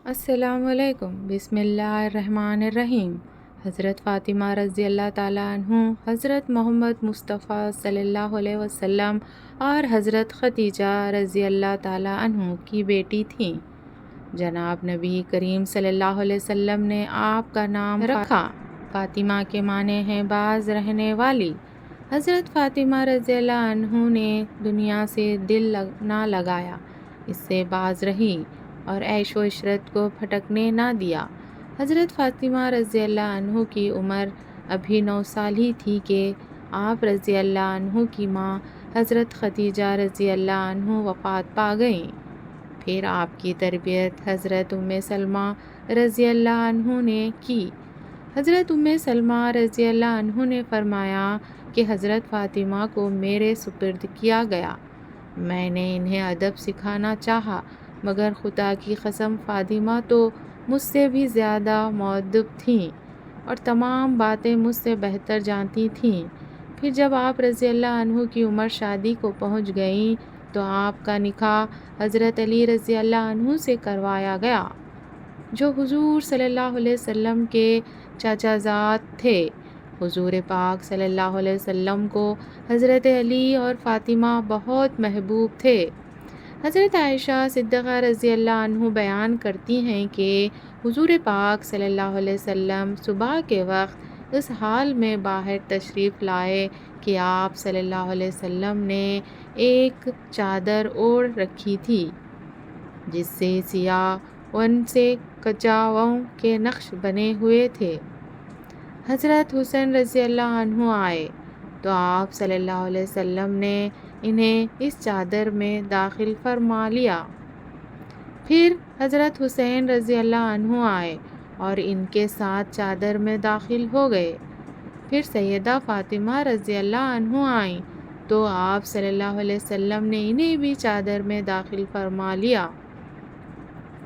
السلام علیکم۔ بسم اللہ الرحمن الرحیم۔ حضرت فاطمہ رضی اللہ تعالیٰ عنہ حضرت محمد مصطفیٰ صلی اللہ علیہ وسلم اور حضرت خدیجہ رضی اللہ تعالیٰ عنہ کی بیٹی تھیں۔ جناب نبی کریم صلی اللہ علیہ وسلم نے آپ کا نام رکھا۔ فاطمہ کے معنی ہیں باز رہنے والی۔ حضرت فاطمہ رضی اللہ عنہ نے دنیا سے دل نہ لگایا، اس سے باز رہی اور عیش و عشرت کو پھٹکنے نہ دیا۔ حضرت فاطمہ رضی اللہ عنہ کی عمر ابھی 9 سال ہی تھی کہ آپ رضی اللہ عنہ کی ماں حضرت خدیجہ رضی اللہ عنہ وفات پا گئیں۔ پھر آپ کی تربیت حضرت سلمہ رضی اللہ عنہ نے کی۔ حضرت سلمہ رضی اللہ عنہ نے فرمایا کہ حضرت فاطمہ کو میرے سپرد کیا گیا۔ میں نے انہیں ادب سکھانا چاہا، مگر خدا کی قسم فاطمہ تو مجھ سے بھی زیادہ مؤدب تھیں اور تمام باتیں مجھ سے بہتر جانتی تھیں۔ پھر جب آپ رضی اللہ عنہ کی عمر شادی کو پہنچ گئی تو آپ کا نکاح حضرت علی رضی اللہ عنہ سے کروایا گیا، جو حضور صلی اللہ علیہ وسلم کے چاچا زاد تھے۔ حضور پاک صلی اللہ علیہ وسلم کو حضرت علی اور فاطمہ بہت محبوب تھے۔ حضرت عائشہ صدیقہ رضی اللہ عنہ بیان کرتی ہیں کہ حضور پاک صلی اللہ علیہ وسلم صبح کے وقت اس حال میں باہر تشریف لائے کہ آپ صلی اللہ علیہ وسلم نے ایک چادر اوڑھ رکھی تھی جس سے سیاہ اون سے کچاووں کے نقش بنے ہوئے تھے۔ حضرت حسین رضی اللہ عنہ آئے تو آپ صلی اللہ علیہ وسلم نے انہیں اس چادر میں داخل فرما لیا۔ پھر حضرت حسین رضی اللہ عنہ آئے اور ان کے ساتھ چادر میں داخل ہو گئے۔ پھر سیدہ فاطمہ رضی اللہ عنہ آئیں تو آپ صلی اللہ علیہ وسلم نے انہیں بھی چادر میں داخل فرما لیا۔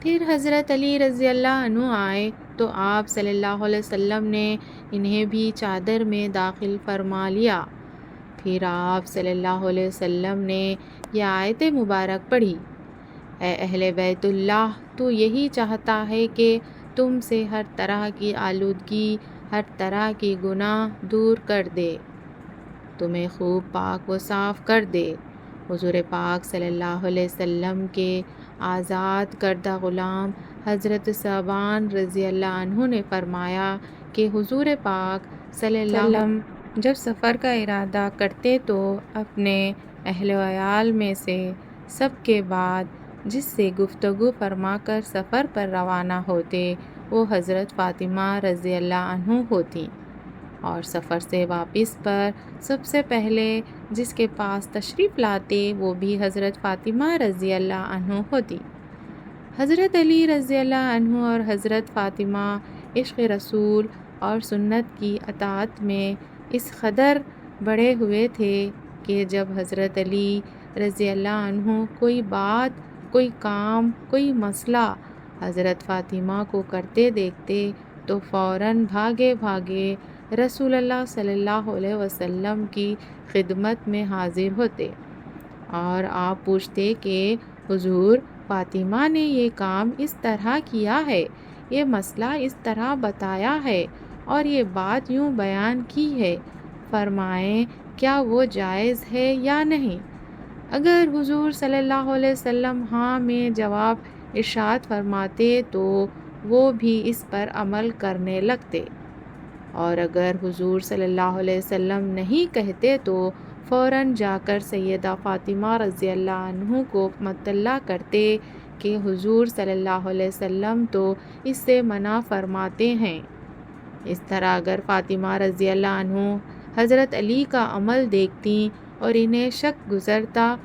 پھر حضرت علی رضی اللہ عنہ آئے تو آپ صلی اللہ علیہ وسلم نے انہیں بھی چادر میں داخل فرما لیا۔ پھر آپ صلی اللہ علیہ وسلم نے یہ آیت مبارک پڑھی: اے اہل بیت اللہ، تو یہی چاہتا ہے کہ تم سے ہر طرح کی آلودگی، ہر طرح کی گناہ دور کر دے، تمہیں خوب پاک و صاف کر دے۔ حضور پاک صلی اللہ علیہ وسلم کے آزاد کردہ غلام حضرت ثعبان رضی اللہ عنہ نے فرمایا کہ حضور پاک صلی اللہ علیہ وسلم جب سفر کا ارادہ کرتے تو اپنے اہل و عیال میں سے سب کے بعد جس سے گفتگو فرما کر سفر پر روانہ ہوتے وہ حضرت فاطمہ رضی اللہ عنہ ہوتی، اور سفر سے واپس پر سب سے پہلے جس کے پاس تشریف لاتے وہ بھی حضرت فاطمہ رضی اللہ عنہ ہوتی۔ حضرت علی رضی اللہ عنہ اور حضرت فاطمہ عشق رسول اور سنت کی اطاعت میں اس قدر بڑھے ہوئے تھے کہ جب حضرت علی رضی اللہ عنہ کوئی بات، کوئی کام، کوئی مسئلہ حضرت فاطمہ کو کرتے دیکھتے تو فوراً بھاگے بھاگے رسول اللہ صلی اللہ علیہ وسلم کی خدمت میں حاضر ہوتے اور آپ پوچھتے کہ حضور، فاطمہ نے یہ کام اس طرح کیا ہے، یہ مسئلہ اس طرح بتایا ہے اور یہ بات یوں بیان کی ہے، فرمائیں کیا وہ جائز ہے یا نہیں؟ اگر حضور صلی اللہ علیہ وسلم ہاں میں جواب ارشاد فرماتے تو وہ بھی اس پر عمل کرنے لگتے، اور اگر حضور صلی اللہ علیہ وسلم نہیں کہتے تو فوراً جا کر سیدہ فاطمہ رضی اللہ عنہ کو مطلع کرتے کہ حضور صلی اللہ علیہ وسلم تو اس سے منع فرماتے ہیں۔ اس طرح اگر فاطمہ رضی اللہ عنہ حضرت علی کا عمل دیکھتی اور انہیں شک گزرتا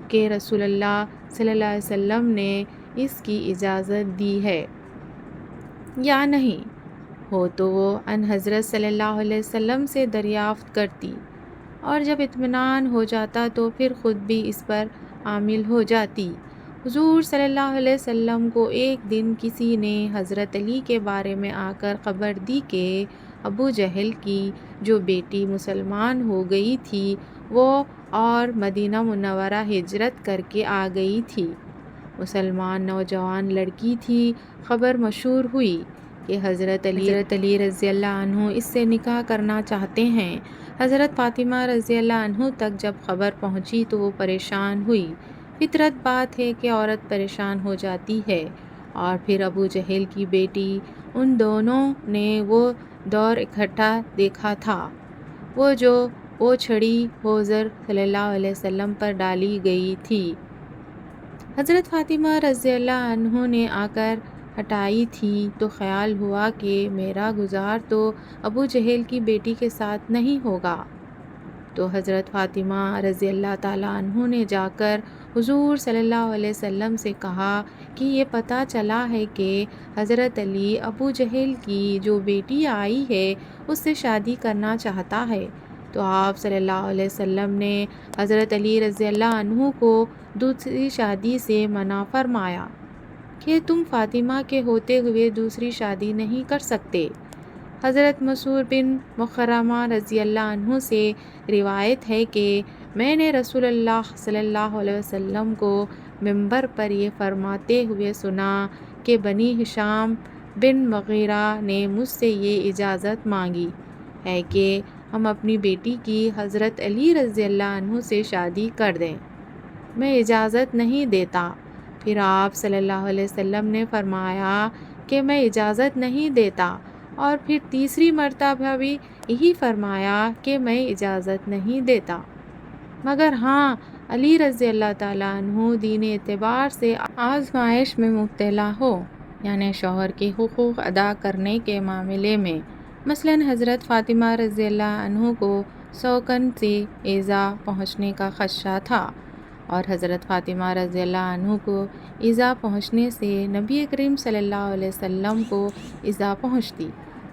کہ رسول اللہ صلی اللہ علیہ وسلم نے اس کی اجازت دی ہے یا نہیں ہو تو وہ ان حضرت صلی اللہ علیہ وسلم سے دریافت کرتی، اور جب اطمینان ہو جاتا تو پھر خود بھی اس پر عامل ہو جاتی۔ حضور صلی اللہ علیہ وسلم کو ایک دن کسی نے حضرت علی کے بارے میں آ کر خبر دی کہ ابو جہل کی جو بیٹی مسلمان ہو گئی تھی وہ اور مدینہ منورہ ہجرت کر کے آ گئی تھی۔ مسلمان نوجوان لڑکی تھی، خبر مشہور ہوئی کہ حضرت علی رضی اللہ عنہ اس سے نکاح کرنا چاہتے ہیں۔ حضرت فاطمہ رضی اللہ عنہ تک جب خبر پہنچی تو وہ پریشان ہوئی۔ فطرت بات ہے کہ عورت پریشان ہو جاتی ہے۔ اور پھر ابو جہل کی بیٹی، ان دونوں نے وہ دور اکٹھا دیکھا تھا، وہ چھڑی حضور صلی اللہ علیہ وسلم پر ڈالی گئی تھی۔ حضرت فاطمہ رضی اللہ عنہ نے آ کر ہٹائی تھی تو خیال ہوا کہ میرا گزار تو ابو جہل کی بیٹی کے ساتھ نہیں ہوگا۔ تو حضرت فاطمہ رضی اللہ تعالیٰ عنہ نے جا کر حضور صلی اللہ علیہ وسلم سے کہا کہ یہ پتہ چلا ہے کہ حضرت علی ابو جہل کی جو بیٹی آئی ہے اس سے شادی کرنا چاہتا ہے۔ تو آپ صلی اللہ علیہ وسلم نے حضرت علی رضی اللہ عنہ کو دوسری شادی سے منع فرمایا کہ تم فاطمہ کے ہوتے ہوئے دوسری شادی نہیں کر سکتے۔ حضرت مسعود بن مخرمہ رضی اللہ عنہ سے روایت ہے کہ میں نے رسول اللہ صلی اللہ علیہ وسلم کو منبر پر یہ فرماتے ہوئے سنا کہ بنی ہشام بن مغیرہ نے مجھ سے یہ اجازت مانگی ہے کہ ہم اپنی بیٹی کی حضرت علی رضی اللہ عنہ سے شادی کر دیں، میں اجازت نہیں دیتا۔ پھر آپ صلی اللہ علیہ وسلم نے فرمایا کہ میں اجازت نہیں دیتا، اور پھر تیسری مرتبہ بھی یہی فرمایا کہ میں اجازت نہیں دیتا، مگر ہاں علی رضی اللہ تعالیٰ عنہ دین اعتبار سے آزمائش میں مبتلا ہو، یعنی شوہر کے حقوق ادا کرنے کے معاملے میں۔ مثلاً حضرت فاطمہ رضی اللہ عنہ کو سوکن سے ایذا پہنچنے کا خدشہ تھا، اور حضرت فاطمہ رضی اللہ عنہ کو ایذا پہنچنے سے نبی کریم صلی اللہ علیہ وسلم کو ایذا پہنچتی،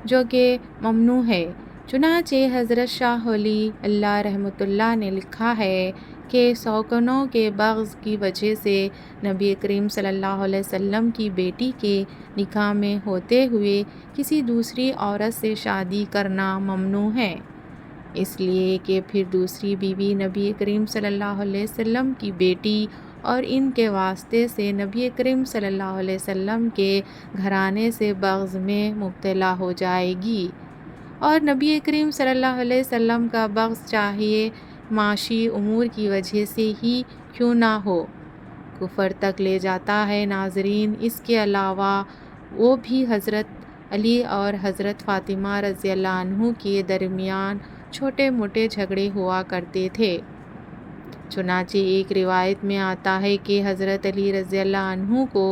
جو کہ ممنوع ہے۔ چنانچہ حضرت شاہ ولی اللہ رحمۃ اللہ نے لکھا ہے کہ سوکنوں کے بغض کی وجہ سے نبی کریم صلی اللہ علیہ وسلم کی بیٹی کے نکاح میں ہوتے ہوئے کسی دوسری عورت سے شادی کرنا ممنوع ہے، اس لیے کہ پھر دوسری بیوی نبی کریم صلی اللہ علیہ وسلم کی بیٹی اور ان کے واسطے سے نبی کریم صلی اللہ علیہ وسلم کے گھرانے سے بغض میں مبتلا ہو جائے گی، اور نبی کریم صلی اللہ علیہ وسلم کا بغض چاہیے معاشی امور کی وجہ سے ہی کیوں نہ ہو، کفر تک لے جاتا ہے۔ ناظرین، اس کے علاوہ وہ بھی حضرت علی اور حضرت فاطمہ رضی اللہ عنہ کے درمیان چھوٹے موٹے جھگڑے ہوا کرتے تھے۔ چنانچہ ایک روایت میں آتا ہے کہ حضرت علی رضی اللہ عنہ کو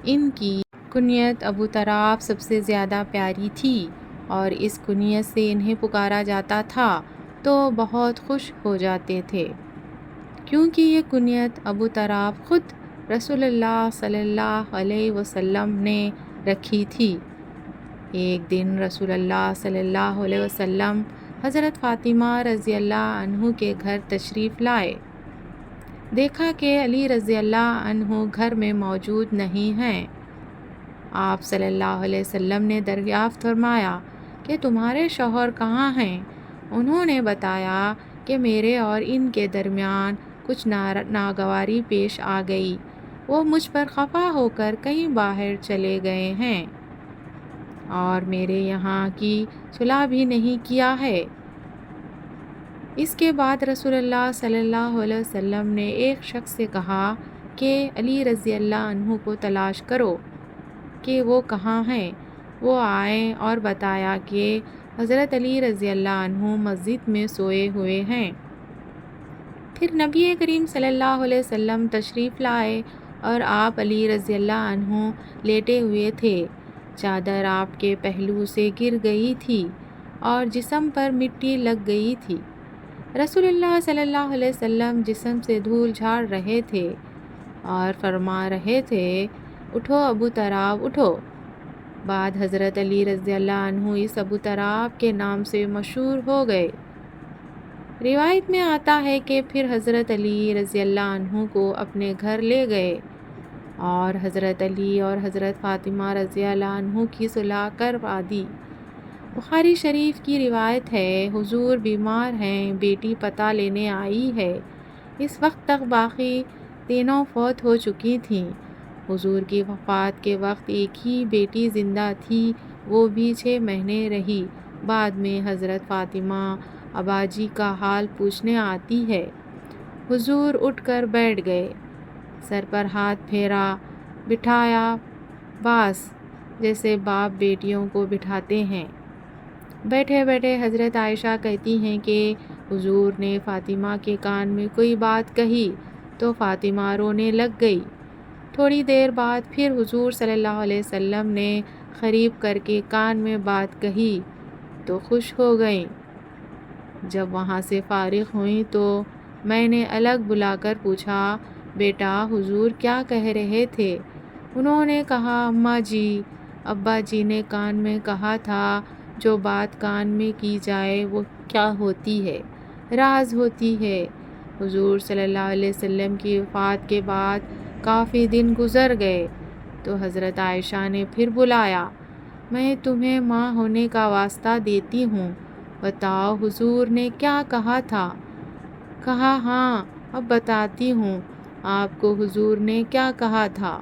ان کی کنیت ابو تراب سب سے زیادہ پیاری تھی، اور اس کنیت سے انہیں پکارا جاتا تھا تو بہت خوش ہو جاتے تھے، کیونکہ یہ کنیت ابو تراب خود رسول اللہ صلی اللہ علیہ وسلم نے رکھی تھی۔ ایک دن رسول اللہ صلی اللہ علیہ وسلم حضرت فاطمہ رضی اللہ عنہ کے گھر تشریف لائے، دیکھا کہ علی رضی اللہ عنہ گھر میں موجود نہیں ہیں۔ آپ صلی اللہ علیہ وسلم نے دریافت فرمایا کہ تمہارے شوہر کہاں ہیں؟ انہوں نے بتایا کہ میرے اور ان کے درمیان کچھ ناگواری پیش آ گئی، وہ مجھ پر خفا ہو کر کہیں باہر چلے گئے ہیں اور میرے یہاں کی صلح بھی نہیں کیا ہے۔ اس کے بعد رسول اللہ صلی اللہ علیہ وسلم نے ایک شخص سے کہا کہ علی رضی اللہ عنہ کو تلاش کرو کہ وہ کہاں ہیں۔ وہ آئے اور بتایا کہ حضرت علی رضی اللہ عنہ مسجد میں سوئے ہوئے ہیں۔ پھر نبی کریم صلی اللہ علیہ وسلم تشریف لائے اور آپ علی رضی اللہ عنہ لیٹے ہوئے تھے، چادر آپ کے پہلو سے گر گئی تھی اور جسم پر مٹی لگ گئی تھی۔ رسول اللہ صلی اللہ علیہ وسلم جسم سے دھول جھاڑ رہے تھے اور فرما رہے تھے، اٹھو ابو تراب اٹھو۔ بعد حضرت علی رضی اللہ عنہ اس ابو تراب کے نام سے مشہور ہو گئے۔ روایت میں آتا ہے کہ پھر حضرت علی رضی اللہ عنہ کو اپنے گھر لے گئے اور حضرت علی اور حضرت فاطمہ رضی اللہ عنہ کی صلح کروا دی۔ بخاری شریف کی روایت ہے، حضور بیمار ہیں، بیٹی پتہ لینے آئی ہے، اس وقت تک باقی تینوں فوت ہو چکی تھیں۔ حضور کی وفات کے وقت ایک ہی بیٹی زندہ تھی، وہ بھی 6 مہینے رہی۔ بعد میں حضرت فاطمہ اباجی کا حال پوچھنے آتی ہے۔ حضور اٹھ کر بیٹھ گئے، سر پر ہاتھ پھیرا، بٹھایا، باس جیسے باپ بیٹیوں کو بٹھاتے ہیں۔ بیٹھے بیٹھے حضرت عائشہ کہتی ہیں کہ حضور نے فاطمہ کے کان میں کوئی بات کہی تو فاطمہ رونے لگ گئی۔ تھوڑی دیر بعد پھر حضور صلی اللہ علیہ وسلم نے قریب کر کے کان میں بات کہی تو خوش ہو گئیں۔ جب وہاں سے فارغ ہوئیں تو میں نے الگ بلا کر پوچھا، بیٹا حضور کیا کہہ رہے تھے؟ انہوں نے کہا، اماں جی، ابا جی نے کان میں کہا تھا جو بات کان میں کی جائے وہ کیا ہوتی ہے؟ راز ہوتی ہے۔ حضور صلی اللہ علیہ وسلم کی وفات کے بعد کافی دن گزر گئے تو حضرت عائشہ نے پھر بلایا، میں تمہیں ماں ہونے کا واسطہ دیتی ہوں، بتاؤ حضور نے کیا کہا تھا؟ کہا، ہاں اب بتاتی ہوں آپ کو حضور نے کیا کہا تھا۔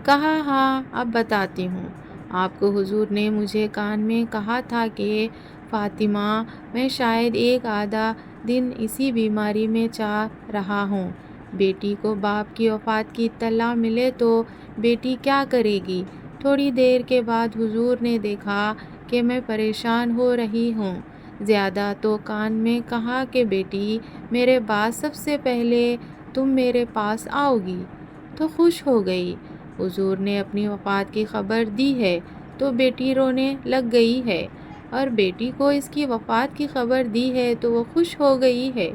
کہا، ہاں اب بتاتی ہوں آپ کو حضور نے مجھے کان میں کہا تھا کہ فاطمہ، میں شاید ایک آدھا دن اسی بیماری میں چاہ رہا ہوں، بیٹی کو باپ کی وفات کی اطلاع ملے تو بیٹی کیا کرے گی؟ تھوڑی دیر کے بعد حضور نے دیکھا کہ میں پریشان ہو رہی ہوں زیادہ تو کان میں کہا کہ بیٹی میرے بعد سب سے پہلے تم میرے پاس آؤ گی، تو خوش ہو گئی۔ حضور نے اپنی وفات کی خبر دی ہے تو بیٹی رونے لگ گئی ہے، اور بیٹی کو اس کی وفات کی خبر دی ہے تو وہ خوش ہو گئی ہے۔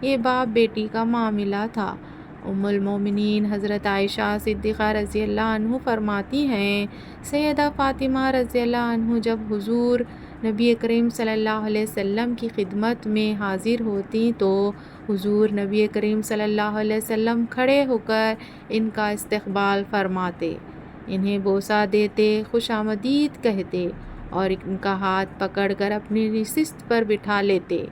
یہ باپ بیٹی کا معاملہ تھا۔ ام المومنین حضرت عائشہ صدیقہ رضی اللہ عنہ فرماتی ہیں، سیدہ فاطمہ رضی اللہ عنہ جب حضور نبی کریم صلی اللہ علیہ وسلم کی خدمت میں حاضر ہوتی تو حضور نبی کریم صلی اللہ علیہ وسلم کھڑے ہو کر ان کا استقبال فرماتے، انہیں بوسہ دیتے، خوش آمدید کہتے اور ان کا ہاتھ پکڑ کر اپنی نشست پر بٹھا لیتے،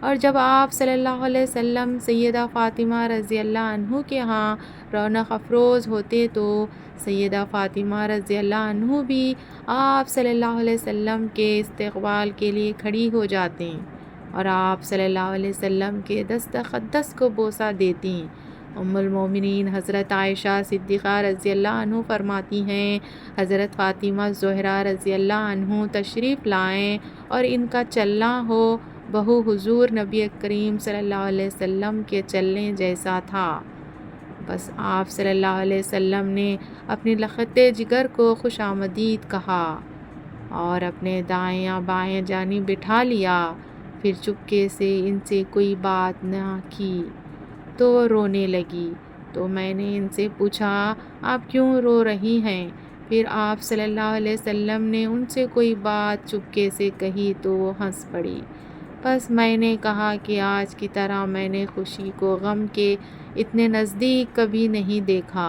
اور جب آپ صلی اللہ علیہ وسلم سیدہ فاطمہ رضی اللہ عنہ کے ہاں رونق افروز ہوتے تو سیدہ فاطمہ رضی اللہ عنہ بھی آپ صلی اللہ علیہ وسلم کے استقبال کے لیے کھڑی ہو جاتی اور آپ صلی اللہ علیہ وسلم کے دست اقدس کو بوسہ دیتی۔ ام المومنین حضرت عائشہ صدیقہ رضی اللہ عنہ فرماتی ہیں، حضرت فاطمہ زہرا رضی اللہ عنہ تشریف لائیں اور ان کا چلنا ہو بہو حضور نبی کریم صلی اللہ علیہ وسلم کے چلنے جیسا تھا۔ بس آپ صلی اللہ علیہ وسلم نے اپنی لخت جگر کو خوش آمدید کہا اور اپنے دائیں یا بائیں جانب بٹھا لیا، پھر چپکے سے ان سے کوئی بات نہ کی تو وہ رونے لگی، تو میں نے ان سے پوچھا، آپ کیوں رو رہی ہیں؟ پھر آپ صلی اللہ علیہ وسلم نے ان سے کوئی بات چپکے سے کہی تو وہ ہنس پڑی۔ بس میں نے کہا کہ آج کی طرح میں نے خوشی کو غم کے اتنے نزدیک کبھی نہیں دیکھا۔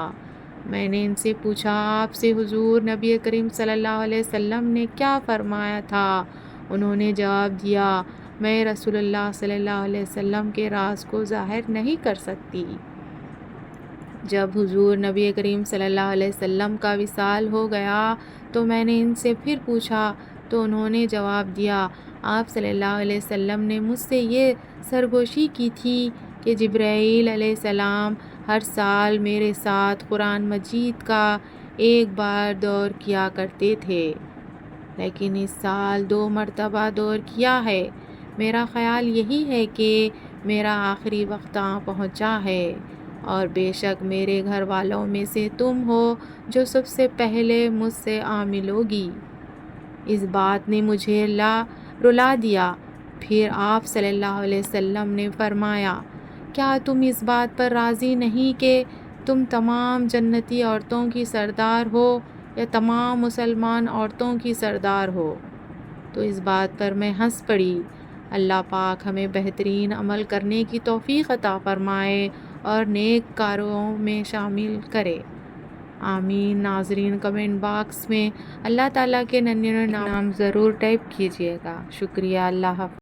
میں نے ان سے پوچھا، آپ سے حضور نبی کریم صلی اللہ علیہ وسلم نے کیا فرمایا تھا؟ انہوں نے جواب دیا، میں رسول اللہ صلی اللہ علیہ وسلم کے راز کو ظاہر نہیں کر سکتی۔ جب حضور نبی کریم صلی اللہ علیہ وسلم کا وصال ہو گیا تو میں نے ان سے پھر پوچھا تو انہوں نے جواب دیا، آپ صلی اللہ علیہ وسلم نے مجھ سے یہ سرگوشی کی تھی کہ جبرائیل علیہ السلام ہر سال میرے ساتھ قرآن مجید کا ایک بار دور کیا کرتے تھے، لیکن اس سال 2 مرتبہ دور کیا ہے۔ میرا خیال یہی ہے کہ میرا آخری وقت آ پہنچا ہے، اور بے شک میرے گھر والوں میں سے تم ہو جو سب سے پہلے مجھ سے ملوگی۔ اس بات نے مجھے رلا دیا۔ پھر آپ صلی اللہ علیہ وسلم نے فرمایا، کیا تم اس بات پر راضی نہیں کہ تم تمام جنتی عورتوں کی سردار ہو یا تمام مسلمان عورتوں کی سردار ہو؟ تو اس بات پر میں ہنس پڑی۔ اللہ پاک ہمیں بہترین عمل کرنے کی توفیق عطا فرمائے اور نیک کاروں میں شامل کرے، آمین۔ ناظرین، کمنٹ باکس میں اللہ تعالیٰ کے نام ضرور ٹائپ کیجیے گا۔ شکریہ، اللہ حافظ۔